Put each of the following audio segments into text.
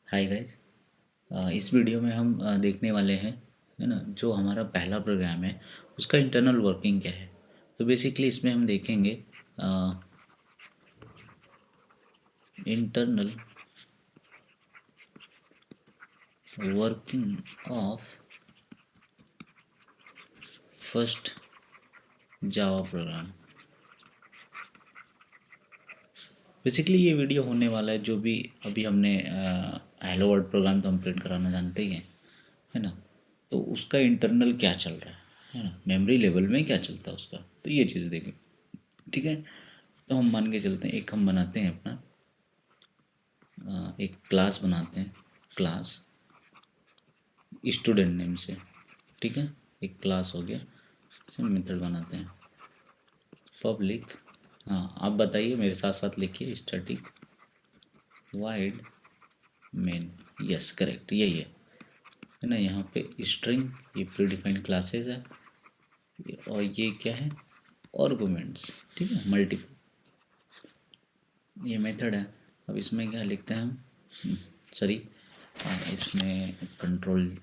Hi guys. इस video में हम देखने वाले हैं, है ना, जो हमारा पहला प्रोग्राम है उसका इंटरनल वर्किंग क्या है। तो बेसिकली इसमें हम देखेंगे internal working of first Java program. Basically ये वीडियो होने वाला है जो भी अभी हमने हेलो वर्ल्ड प्रोग्राम कंप्लीट कराना जानते ही हैं, है ना। तो उसका इंटरनल क्या चल रहा है ना, मेमोरी लेवल में क्या चलता है उसका, तो ये चीज़ देखें। ठीक है, तो हम मान के चलते हैं, एक हम बनाते हैं अपना एक क्लास बनाते हैं, क्लास स्टूडेंट नेम से। ठीक है, एक क्लास हो गया, इसे मेथड बनाते हैं पब्लिक। हाँ, आप बताइए, मेरे साथ साथ लिखिए, static wide main. Yes, correct, यही है ना। यहाँ पे स्ट्रिंग, ये प्री डिफाइंड क्लासेस है, और ये क्या है, आर्गुमेंट्स। ठीक है, मल्टीपल, ये मेथड है। अब इसमें क्या लिखते हैं हम, सॉरी, इसमें control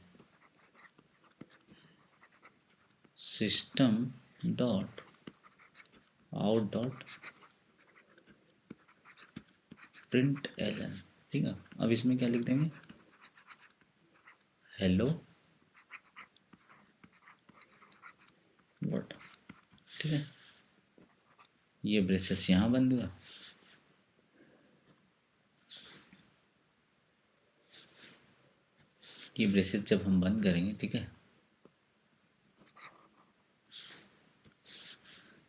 system dot out dot print l n. ठीक है, अब इसमें क्या लिख देंगे, हेलो वर्ल्ड। ठीक है, ये ब्रेसेस यहाँ बंद हुआ, ये ब्रेसेस जब हम बंद करेंगे, ठीक है,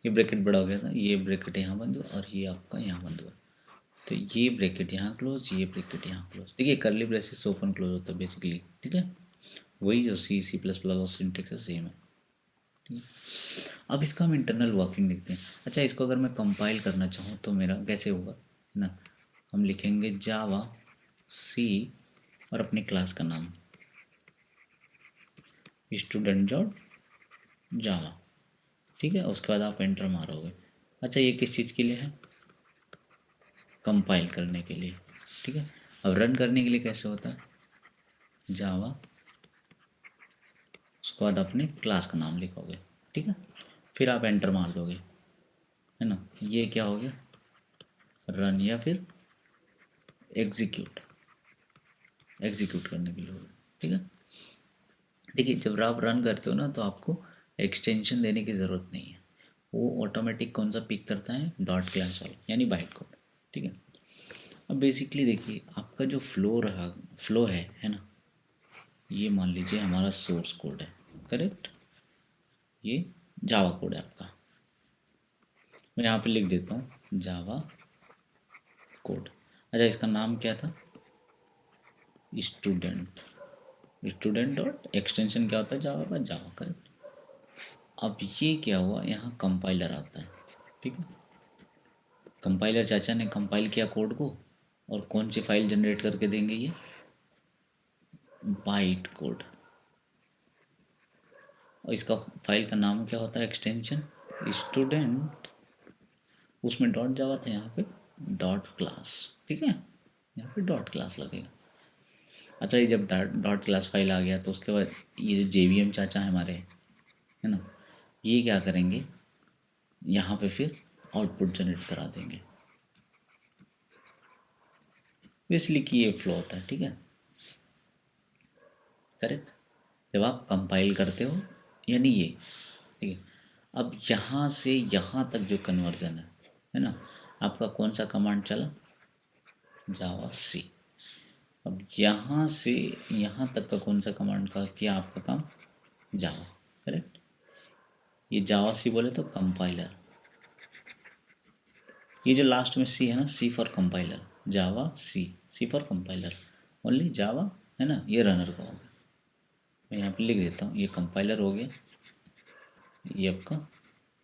ये ब्रैकेट बड़ा हो गया था, ये ब्रैकेट यहाँ बंद हुआ और ये आपका यहाँ बंद हुआ। तो ये ब्रैकेट यहाँ क्लोज, ये ब्रैकेट यहाँ क्लोज। देखिए, करली ब्रेसेस ओपन क्लोज होता है बेसिकली। ठीक है, वही जो सी सी प्लस प्लस और सिंटेक्स है, सेम है। ठीक है, अब इसका हम इंटरनल वर्किंग देखते हैं। अच्छा, इसको अगर मैं कंपाइल करना चाहूँ तो मेरा कैसे होगा, है ना। हम लिखेंगे जावा सी और अपने क्लास का नाम स्टूडेंट डॉट जावा। ठीक है, उसके बाद आप एंटर मारोगे। अच्छा, ये किस चीज़ के लिए है, कंपाइल करने के लिए। ठीक है, अब रन करने के लिए कैसे होता है, जावा, उसके बाद अपने क्लास का नाम लिखोगे। ठीक है, फिर आप एंटर मार दोगे, है ना। ये क्या हो गया, रन या फिर एग्जीक्यूट, एग्जीक्यूट करने के लिए होगा। ठीक है, देखिए, जब आप रन करते हो ना तो आपको एक्सटेंशन देने की ज़रूरत नहीं है, वो ऑटोमेटिक कौन सा पिक करता है, डॉट क्लास वाला, यानी बाइट कोड। ठीक है, अब बेसिकली देखिए, आपका जो फ्लो है ना, ये मान लीजिए हमारा सोर्स कोड है, करेक्ट। ये जावा कोड है आपका, मैं यहाँ पे लिख देता हूँ जावा कोड। अच्छा, इसका नाम क्या था, स्टूडेंट, स्टूडेंट डॉट एक्सटेंशन क्या होता है, जावा का, जावा, करेक्ट। अब ये क्या हुआ, यहाँ कंपाइलर आता है। ठीक है, कंपाइलर चाचा ने कंपाइल किया कोड को, और कौन सी फाइल जनरेट करके देंगे, ये बाइट कोड। और इसका फाइल का नाम क्या होता है, एक्सटेंशन स्टूडेंट, उसमें डॉट जावा था, यहाँ पे डॉट क्लास। ठीक है, यहाँ पे डॉट क्लास लगेगा। अच्छा, ये जब डॉट क्लास फाइल आ गया तो उसके बाद ये जो JVM चाचा है हमारे, है ना, ये क्या करेंगे, यहाँ पे फिर आउटपुट जनरेट करा देंगे। इसलिए कि ये फ्लो होता है। ठीक है, करेक्ट, जब आप कंपाइल करते हो, यानी ये। ठीक है, अब यहाँ से यहाँ तक जो कन्वर्जन है ना, आपका कौन सा कमांड चला, जावा सी। अब यहाँ से यहाँ तक का कौन सा कमांड का किया आपका काम, जावा, करेक्ट। ये जावा सी बोले तो कंपाइलर, ये जो लास्ट में सी है ना, C for compiler, Java C, C for compiler, only Java, है ना, ये रनर का होगा। मैं यहाँ पे लिख देता हूँ, ये कंपाइलर हो गया, ये आपका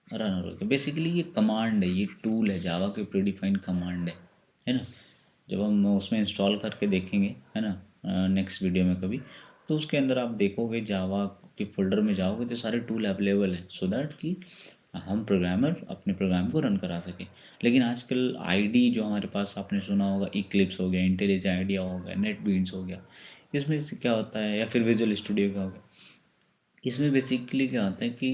रनर हो गया। बेसिकली ये कमांड है, ये टूल है, जावा के प्रीडिफाइंड कमांड है ना। जब हम उसमें इंस्टॉल करके देखेंगे, है ना, नेक्स्ट वीडियो में कभी, तो उसके अंदर आप देखोगे, जावा के फोल्डर में जाओगे तो सारे टूल अवेलेबल है, सो दैट कि हम प्रोग्रामर अपने प्रोग्राम को रन करा सकें। लेकिन आजकल आईडी जो हमारे पास आपने सुना होगा, इक्लिप्स हो गया, इंटेलिज आईडिया हो गया, नेटबीन्स हो गया, इसमें से क्या होता है, या फिर विजुअल स्टूडियो का हो गया, इसमें बेसिकली क्या होता है कि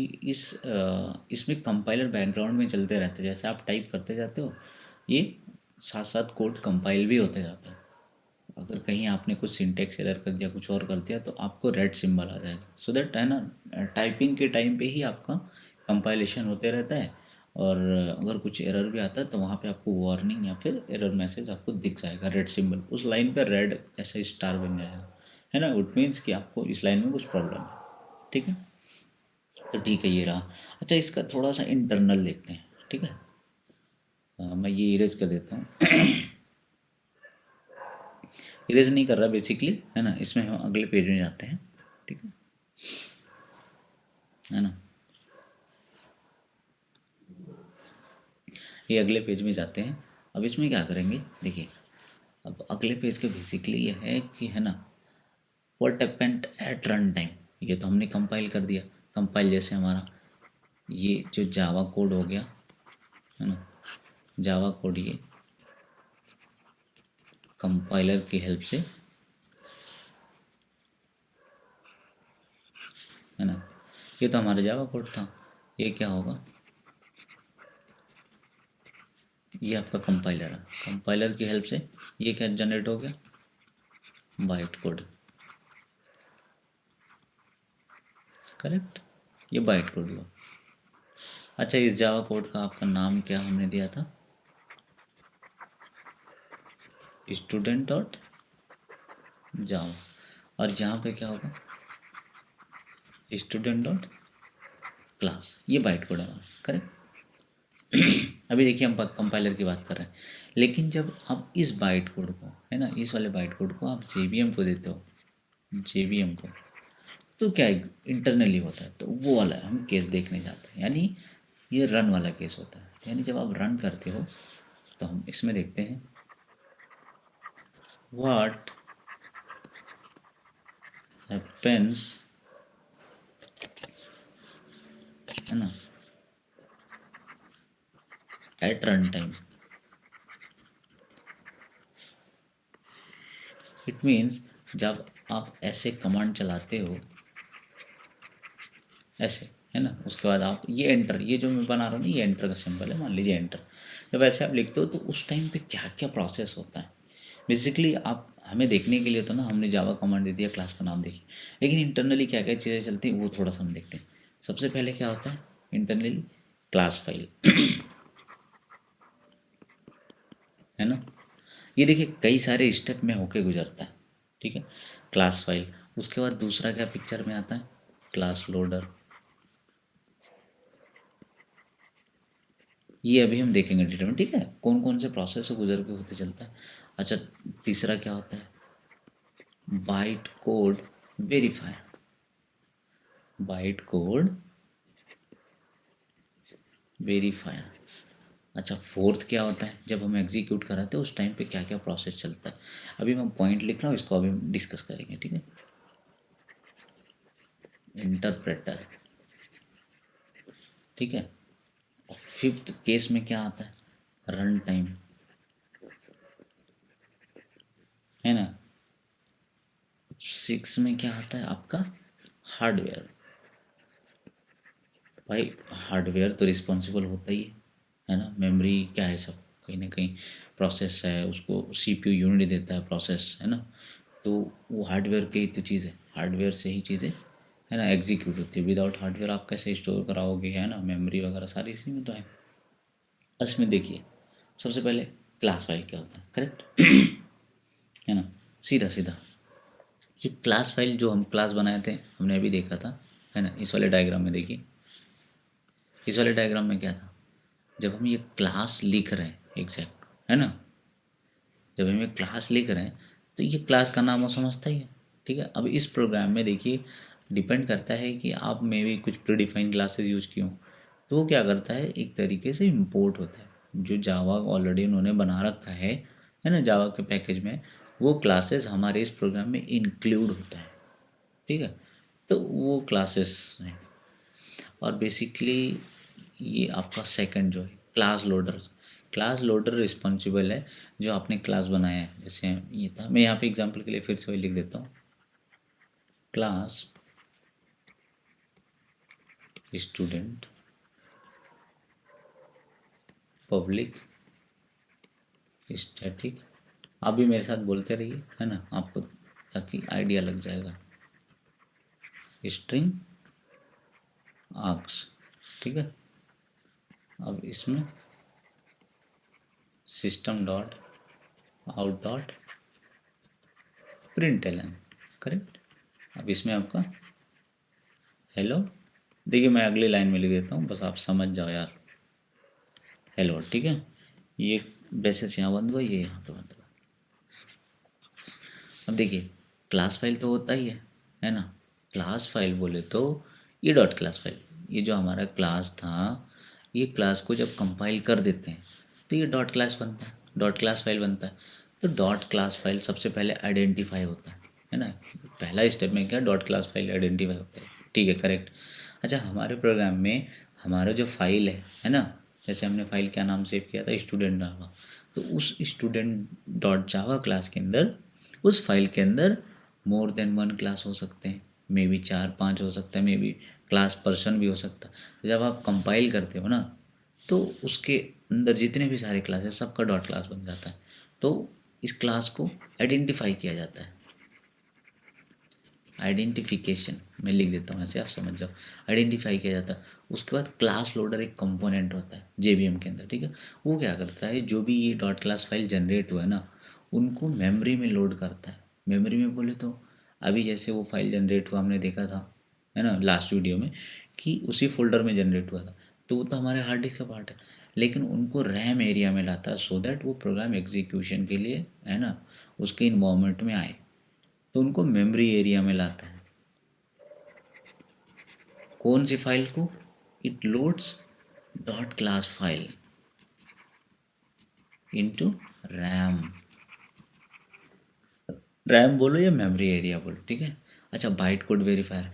इसमें कंपाइलर बैकग्राउंड में चलते रहते हैं। जैसे आप टाइप करते जाते हो, ये साथ साथ कोड कंपाइल भी होते जाता है। अगर कहीं आपने कुछ सिंटेक्स एरर कर दिया, कुछ और कर दिया, तो आपको रेड सिंबल आ जाएगा। सो दैट है ना, टाइपिंग के टाइम पे ही आपका कंपाइलेशन होते रहता है, और अगर कुछ एरर भी आता है तो वहाँ पे आपको वार्निंग या फिर एरर मैसेज आपको दिख जाएगा, रेड सिंबल उस लाइन पे रेड ऐसा स्टार बन जाएगा, है ना। इट मीन्स कि आपको इस लाइन में कुछ प्रॉब्लम है, ठीक है। तो ठीक है, ये रहा। अच्छा, इसका थोड़ा सा इंटरनल देखते हैं, ठीक है। मैं ये इरेज कर देता हूँ। इरेज नहीं कर रहा बेसिकली, है ना। इसमें हम अगले पेज में जाते हैं, ठीक है ना। ये अगले पेज में जाते हैं। अब इसमें क्या करेंगे, देखिए। अब अगले पेज के बेसिकली ये है कि, है ना, what happened at run time. ये तो हमने कंपाइल कर दिया। कंपाइल जैसे हमारा ये जो जावा कोड हो गया, है ना, जावा कोड ये कंपाइलर की हेल्प से, है ना, ये तो हमारा जावा कोड था। ये क्या होगा, ये आपका कंपाइलर है। कंपाइलर की हेल्प से ये क्या जनरेट हो गया, बाइट कोड, करेक्ट। ये बाइट कोड हुआ। अच्छा, इस जावा कोड का आपका नाम क्या हमने दिया था, स्टूडेंट डॉट जावा, और यहाँ पे क्या होगा, स्टूडेंट डॉट क्लास। ये बाइट कोड है, करेक्ट। अभी देखिए, हम कंपाइलर की बात कर रहे हैं, लेकिन जब आप इस बाइट कोड को, है ना, इस वाले बाइट कोड को आप जेवीएम को देते हो, जेवीएम को, तो क्या इंटरनली होता है, तो वो वाला हम केस देखने जाते हैं। यानी ये रन वाला केस होता है। यानी जब आप रन करते हो तो हम इसमें देखते हैं, व्हाट हैपेंस, है ना, at run time. It means जब आप ऐसे कमांड चलाते हो, ऐसे, है ना, उसके बाद आप ये एंटर, ये जो मैं बना रहा हूँ ना, ये एंटर का सिंबल है, मान लीजिए एंटर। जब ऐसे आप लिखते हो तो उस टाइम पे क्या क्या प्रोसेस होता है, बेसिकली आप हमें देखने के लिए तो ना हमने जावा कमांड दे दिया, क्लास का नाम देखिए, लेकिन इंटरनली क्या क्या चीज़ें चलती हैं वो थोड़ा सा हम देखते हैं। सबसे पहले क्या होता है इंटरनली, क्लास फाइल, है ना। ये देखिए कई सारे स्टेप में होके गुजरता है, ठीक है। क्लास फाइल, उसके बाद दूसरा क्या पिक्चर में आता है, क्लास लोडर। ये अभी हम देखेंगे डिटेल में, ठीक है, कौन कौन से प्रोसेस से गुजर के होते चलता है। अच्छा, तीसरा क्या होता है, byte code verifier, byte code verifier. अच्छा, फोर्थ क्या होता है, जब हम एग्जीक्यूट कराते हैं उस टाइम पे क्या क्या प्रोसेस चलता है। अभी मैं पॉइंट लिख रहा हूँ, इसको अभी डिस्कस करेंगे, ठीक है। इंटरप्रेटर, ठीक है। और फिफ्थ केस में क्या आता है, रन टाइम, है ना। सिक्स में क्या आता है आपका, हार्डवेयर। भाई हार्डवेयर तो रिस्पॉन्सिबल होता ही है ना। मेमोरी क्या है, सब कहीं ना कहीं प्रोसेस है, उसको सीपीयू यूनिट देता है प्रोसेस, है ना। तो वो हार्डवेयर की तो चीज़ है, हार्डवेयर से ही चीज़ें, है ना, एग्जीक्यूट होती है। विदाउट हार्डवेयर आप कैसे स्टोर कराओगे, है ना, मेमोरी वगैरह सारी इसी में तो है। इसमें देखिए, सबसे पहले क्लास फाइल क्या होता है, करेक्ट, है ना। सीधा सीधा ये क्लास फाइल जो हम क्लास बनाए थे हमने अभी देखा था, है ना। इस वाले डायग्राम में देखिए, इस वाले डायग्राम में क्या था, जब हम ये क्लास लिख रहे हैं एग्जैक्ट, है ना, जब हम ये क्लास लिख रहे हैं तो ये क्लास का नाम वो समझता ही है, ठीक है। अब इस प्रोग्राम में देखिए, डिपेंड करता है कि आप में भी कुछ प्रीडिफाइंड क्लासेस यूज की हों, तो वो क्या करता है, एक तरीके से इम्पोर्ट होता है जो जावा ऑलरेडी उन्होंने बना रखा है ना, जावा के पैकेज में वो क्लासेस हमारे इस प्रोग्राम में इंक्लूड होता है, ठीक है। तो वो क्लासेस हैं, और बेसिकली ये आपका सेकंड जो है class loader. Class loader responsible है जो आपने क्लास बनाया है। जैसे ये था, मैं यहाँ पे एग्जांपल के लिए फिर से वही लिख देता हूँ, क्लास स्टूडेंट पब्लिक स्टैटिक। आप भी मेरे साथ बोलते रहिए, है ना, आपको ताकि आइडिया लग जाएगा। स्ट्रिंग आर्क्स, ठीक है। अब इसमें system dot out dot print ln, correct. अब इसमें आपका हेलो, देखिए मैं अगली लाइन में लिख देता हूँ, बस आप समझ जाओ यार। हेलो, ठीक है। ये ब्रेसेस यहाँ बंद हुआ, ये यहाँ पे बंद हुआ। अब देखिए क्लास फाइल तो होता ही है ना। क्लास फाइल बोले तो ये डॉट क्लास फाइल, ये जो हमारा क्लास था, ये क्लास को जब कंपाइल कर देते हैं तो ये डॉट क्लास बनता है, डॉट क्लास फाइल बनता है। तो डॉट क्लास फाइल सबसे पहले आइडेंटिफाई होता है ना। पहला स्टेप में क्या, डॉट क्लास फाइल आइडेंटिफाई होता है, ठीक है, करेक्ट। अच्छा, हमारे प्रोग्राम में हमारा जो फाइल है ना, जैसे हमने फाइल क्या नाम सेव किया था, स्टूडेंट जावा, तो उस स्टूडेंट डॉट जावा क्लास के अंदर, उस फाइल के अंदर मोर देन वन क्लास हो सकते हैं, मे बी 4-5 हो सकता है, मे बी क्लास पर्सन भी हो सकता है। तो जब आप कंपाइल करते हो ना, तो उसके अंदर जितने भी सारे क्लास है सबका डॉट क्लास बन जाता है। तो इस क्लास को आइडेंटिफाई किया जाता है, आइडेंटिफिकेशन मैं लिख देता हूँ ऐसे आप समझ जाओ, आइडेंटिफाई किया जाता है। उसके बाद क्लास लोडर एक कंपोनेंट होता है जेवीएम के अंदर, ठीक है। वो क्या करता है, जो भी ये डॉट क्लास फाइल जनरेट हुआ है ना, उनको मेमोरी में लोड करता है। मेमोरी में बोले तो अभी जैसे वो फाइल जनरेट हुआ, हमने देखा था, है ना, लास्ट वीडियो में, कि उसी फोल्डर में जनरेट हुआ था, तो वो तो हमारे हार्ड डिस्क का पार्ट है। लेकिन उनको रैम एरिया में लाता है सो दैट वो प्रोग्राम एग्जीक्यूशन के लिए, है ना, उसके इन्वॉल्वमेंट में आए, तो उनको मेमोरी एरिया में लाता है। कौन सी फाइल को, it loads dot class file into RAM, RAM बोलो या मेमोरी एरिया बोलो, ठीक है। अच्छा, बाइट कोड वेरीफायर,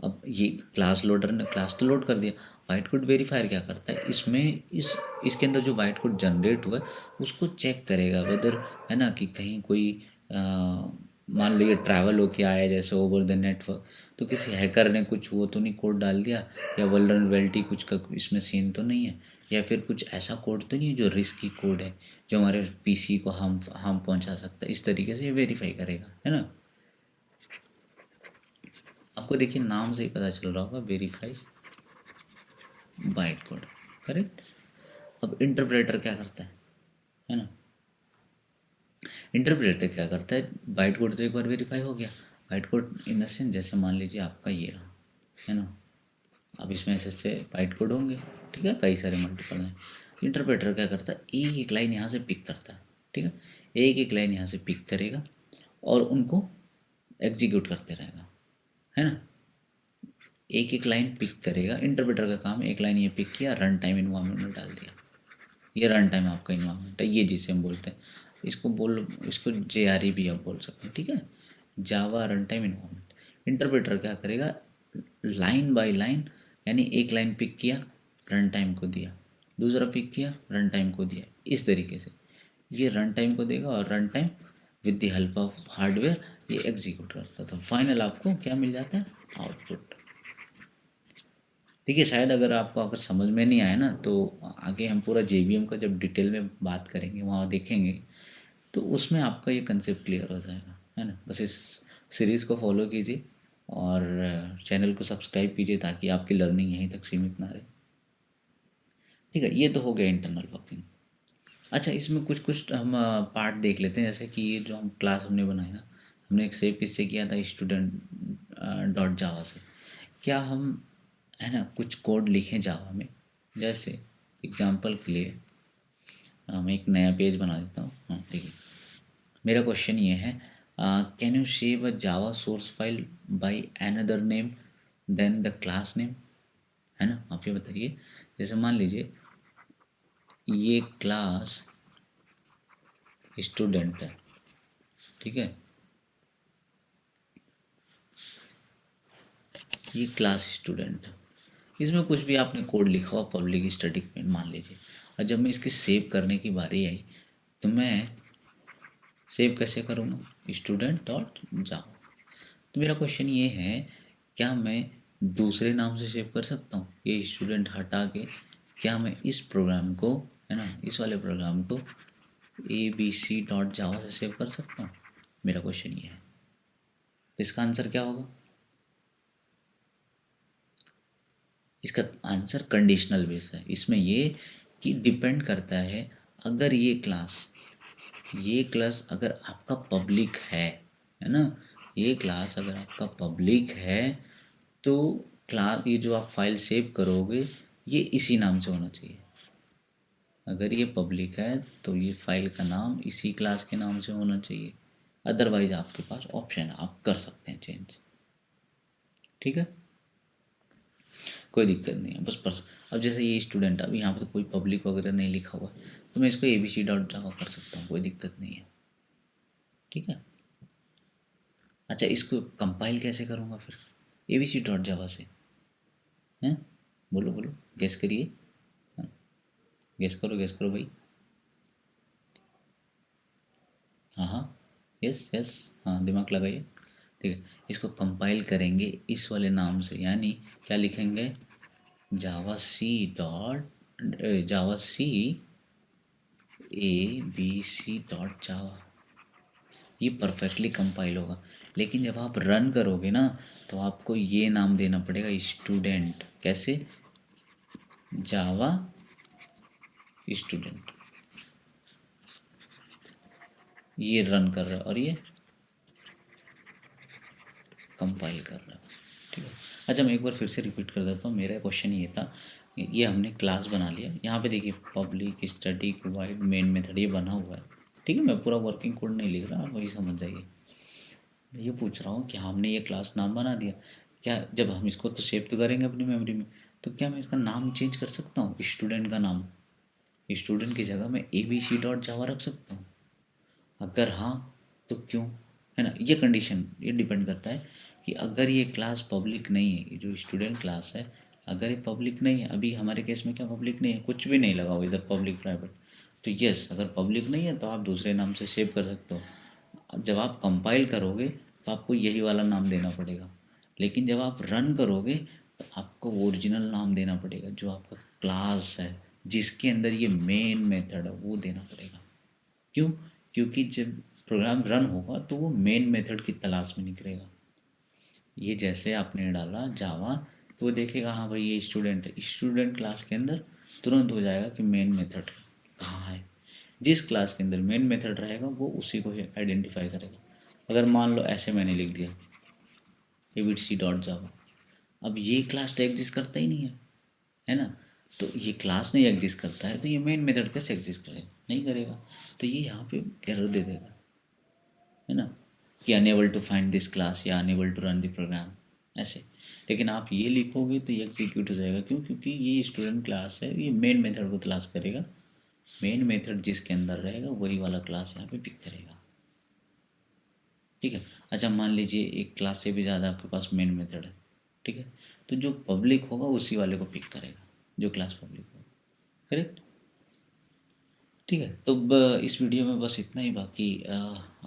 अब ये क्लास लोडर ने क्लास तो लोड कर दिया, बाइट कोड वेरीफायर क्या करता है, इसमें इसके अंदर जो बाइट कोड जनरेट हुआ है उसको चेक करेगा वेदर, है ना, कि कहीं कोई मान लो ये ट्रैवल होके आया जैसे ओवर द नेटवर्क, तो किसी हैकर ने कुछ वो तो नहीं कोड डाल दिया, या वल्नरेबिलिटी कुछ का इसमें सीन तो नहीं है, या फिर कुछ ऐसा कोड तो नहीं है जो रिस्की कोड है, जो हमारे पीसी को हार्म पहुंचा सकता है। इस तरीके से ये वेरीफाई करेगा, है ना। आपको देखिए नाम से ही पता चल रहा होगा, वेरीफाइज बाइट कोड, करेक्ट। अब इंटरप्रेटर क्या करता है ना, इंटरप्रेटर क्या करता है, बाइट कोड तो एक बार वेरीफाई हो गया, byte code in the sense जैसे मान लीजिए आपका ये रहा, है ना, अब इसमें ऐसे बाइट कोड होंगे, ठीक है, कई सारे मल्टीपल हैं। इंटरप्रेटर क्या करता है, एक एक लाइन यहाँ से पिक करता है, ठीक है, एक एक लाइन यहाँ से पिक करेगा और उनको एग्जीक्यूट करते रहेगा, है ना। एक एक लाइन पिक करेगा, इंटरप्रेटर का काम, एक लाइन ये पिक किया, रन टाइम इन्वायरमेंट में डाल दिया, ये रन टाइम आपका इन्वायरमेंट है, ये जिसे हम बोलते हैं, इसको JRE भी आप बोल सकते हैं, ठीक है, जावा रन टाइम इन्वायरमेंट। इंटरप्रेटर क्या करेगा, लाइन बाय लाइन, यानी एक लाइन पिक किया, रन टाइम को दिया, दूसरा पिक किया, रन टाइम को दिया, इस तरीके से ये रन टाइम को देगा, और run time with the help of hardware ये एग्जीक्यूट करता था। फाइनल आपको क्या मिल जाता है, आउटपुट। देखिए शायद अगर समझ में नहीं आया ना, तो आगे हम पूरा JVM का जब डिटेल में बात करेंगे, वहाँ देखेंगे, तो उसमें आपका ये कंसेप्ट क्लियर हो जाएगा, है ना। बस इस सीरीज़ को फॉलो कीजिए और चैनल को सब्सक्राइब कीजिए ताकि आपकी लर्निंग यहीं तक सीमित ना रहे, ठीक है। ये तो हो गया इंटरनल वर्किंग। अच्छा, इसमें कुछ कुछ हम पार्ट देख लेते हैं, जैसे कि ये जो हम क्लास हमने बनाया, हमने एक सेव किससे किया था, स्टूडेंट डॉट जावा से। क्या हम, है ना, कुछ कोड लिखें जावा में, जैसे एग्जांपल के लिए मैं एक नया पेज बना देता हूँ, हाँ ठीक है। मेरा क्वेश्चन ये है, can you save a Java source file by another name than the class name, है ना। आप ये बताइए, जैसे मान लीजिए ये क्लास स्टूडेंट है, ठीक है, ये क्लास स्टूडेंट है, इसमें कुछ भी आपने कोड लिखा हुआ पब्लिक स्टैटिक मेन मान लीजिए, और जब मैं इसकी सेव करने की बारी आई तो मैं सेव कैसे करूँगा, स्टूडेंट डॉट जावा। तो मेरा क्वेश्चन ये है, क्या मैं दूसरे नाम से सेव कर सकता हूँ, ये स्टूडेंट हटा के क्या मैं इस प्रोग्राम को, है ना, इस वाले प्रोग्राम को abc.java से सेव कर सकता हूँ? मेरा क्वेश्चन ये है। तो इसका आंसर क्या होगा? इसका आंसर कंडीशनल बेस है। इसमें ये कि डिपेंड करता है, अगर ये क्लास अगर आपका पब्लिक है ना, ये क्लास अगर आपका पब्लिक है तो क्लास, ये जो आप फाइल सेव करोगे ये इसी नाम से होना चाहिए। अगर ये पब्लिक है तो ये फाइल का नाम इसी क्लास के नाम से होना चाहिए, अदरवाइज आपके पास ऑप्शन है, आप कर सकते हैं चेंज। ठीक है, कोई दिक्कत नहीं है। बस अब जैसे ये स्टूडेंट, अब यहाँ पे तो कोई पब्लिक वगैरह नहीं लिखा हुआ, तो मैं इसको abc.java कर सकता हूँ, कोई दिक्कत नहीं है। ठीक है, अच्छा इसको कंपाइल कैसे करूँगा फिर abc.java से? हैं, बोलो बोलो, गेस करिए, गेस करो भाई। हाँ हाँ, यस यस, हाँ दिमाग लगाइए। ठीक है, इसको कंपाइल करेंगे इस वाले नाम से, यानी क्या लिखेंगे, जावा सी abc.java। ये परफेक्टली कंपाइल होगा, लेकिन जब आप रन करोगे ना तो आपको ये नाम देना पड़ेगा, स्टूडेंट। कैसे? जावा स्टूडेंट। ये रन कर रहा है और ये कंपाइल कर रहा है। ठीक है, अच्छा मैं एक बार फिर से रिपीट कर देता हूँ। मेरा क्वेश्चन ये था, ये हमने क्लास बना लिया, यहाँ पे देखिए public static wide main method ये बना हुआ है। ठीक है, मैं पूरा वर्किंग कोड नहीं लिख रहा, आप वही समझ जाइए। मैं ये पूछ रहा हूँ कि हमने ये क्लास नाम बना दिया, क्या जब हम इसको तो सेव तो करेंगे अपनी मेमोरी में, तो क्या मैं इसका नाम चेंज कर सकता हूँ? स्टूडेंट का नाम, स्टूडेंट की जगह मैं abc.java रख सकता हूँ? अगर हाँ तो क्यों, है ना? ये कंडीशन, ये डिपेंड करता है कि अगर ये क्लास पब्लिक नहीं है, ये जो स्टूडेंट क्लास है अगर ये पब्लिक नहीं है, अभी हमारे केस में क्या पब्लिक नहीं है, कुछ भी नहीं लगा हो इधर पब्लिक प्राइवेट, तो यस, अगर पब्लिक नहीं है तो आप दूसरे नाम से सेव कर सकते हो। जब आप कंपाइल करोगे तो आपको यही वाला नाम देना पड़ेगा, लेकिन जब आप रन करोगे तो आपको ओरिजिनल नाम देना पड़ेगा, जो आपका क्लास है जिसके अंदर ये मेन मेथड है वो देना पड़ेगा। क्यों? क्योंकि जब प्रोग्राम रन होगा तो वो मेन मेथड की तलाश में निकलेगा। ये जैसे आपने डाला जावा तो वो देखेगा हाँ भाई ये स्टूडेंट है, स्टूडेंट क्लास के अंदर तुरंत हो जाएगा कि मेन मेथड कहाँ है। जिस क्लास के अंदर मेन मेथड रहेगा वो उसी को आइडेंटिफाई करेगा। अगर मान लो ऐसे मैंने लिख दिया abc.java, अब ये क्लास तो एग्जिस्ट करता ही नहीं है ना? तो ये क्लास नहीं एग्जिस्ट करता है तो ये मेन मेथड कैसे एग्जिस्ट करेगा? नहीं करेगा, तो ये यहाँ पे एरर दे देगा, है ना, कि unable to find this class या unable to run the program ऐसे। लेकिन आप ये लिखोगे तो ये एग्जीक्यूट हो जाएगा। क्यों? क्योंकि ये स्टूडेंट क्लास है, ये मेन मेथड को तलाश करेगा, मेन मेथड जिसके अंदर रहेगा वही वाला क्लास यहाँ पे पिक करेगा। ठीक है, अच्छा मान लीजिए एक क्लास से भी ज़्यादा आपके पास मेन मेथड है, ठीक है, तो जो पब्लिक होगा उसी वाले को पिक करेगा, जो क्लास पब्लिक होगा। करेक्ट? ठीक है, तो इस वीडियो में बस इतना ही। बाकी